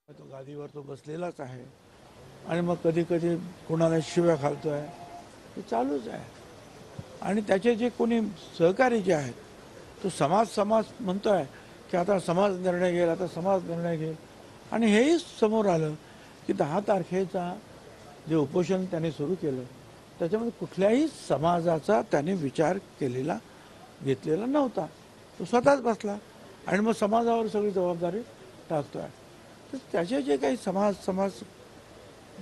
तो गादीवर तो बसलेलाच आहे आणि मग कधी कधी कोणाला शिव्या घालतोय, हे चालूच आहे. आणि त्याचे जे कोणी सहकारी जे आहेत, तो समाज समाज म्हणतोय की आता समाज निर्णय घेईल, आता समाज निर्णय घेईल. आणि हेही समोर आलं की 10 तारखेचा जे उपोषण त्याने सुरू केलं, त्याच्यामध्ये कुठल्याही समाजाचा त्याने विचार केलेला घेतलेला नव्हता. तो स्वतःच बसला आणि मग समाजावर सगळी जबाबदारी टाकतोय. तर त्याचे जे काही समाज समाज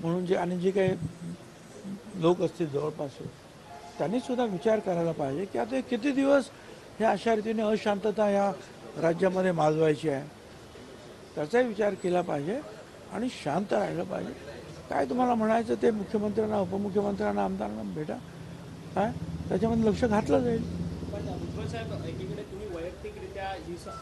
म्हणून जे आणि जे काही लोक असतील जवळपास, त्यांनी सुद्धा विचार करायला पाहिजे की आता किती दिवस ह्या अशा रीतीने अशांतता ह्या राज्यामध्ये माजवायची आहे. त्याचाही विचार केला पाहिजे आणि शांत राहिलं पाहिजे. काय तुम्हाला म्हणायचं ते मुख्यमंत्र्यांना, उपमुख्यमंत्र्यांना, आमदारांना भेटा, काय त्याच्यामध्ये लक्ष घातलं जाईल. पण भुजबळ साहेब, एकीकडे तुम्ही वैयक्तिकरित्या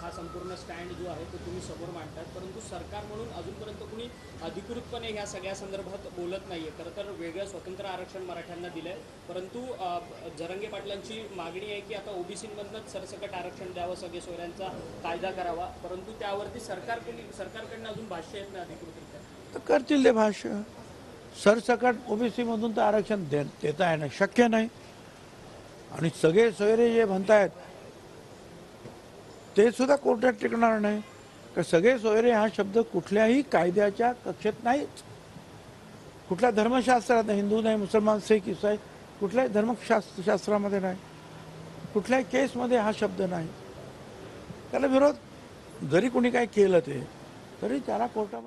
हा संपूर्ण स्टँड जो आहे तो तुम्ही समोर मांडतात, परंतु सरकार म्हणून अजूनपर्यंत कुणी अधिकृतपणे ह्या सगळ्या संदर्भात बोलत नाहीये. खरं तर वेगळं स्वतंत्र आरक्षण मराठ्यांना दिलंय, परंतु जरांगे पाटलांची मागणी आहे की आता ओबीसीमधनंच सरसकट आरक्षण द्यावं, सगळे सोयऱ्यांचा कायदा करावा, परंतु त्यावरती सरकारकडनं अजून भाष्य येत नाही अधिकृतरित्या. तर करतील ते भाष्य. सरसकट ओबीसीमधून तर आरक्षण देता येणं शक्य नाही. आणि सगळे सोयरे जे म्हणतायत ते सुद्धा कोर्टात टिकणार नाही. का सगळे सोयरे हा शब्द कुठल्याही कायद्याच्या कक्षेत नाहीच. कुठल्या धर्मशास्त्रात नाही, हिंदू नाही, मुसलमान, सिख, इसाई, कुठल्याही धर्मशास्त्रामध्ये नाही, कुठल्याही केसमध्ये हा शब्द नाही. त्याला विरोध जरी कोणी काही केलं ते तरी त्याला कोर्टामध्ये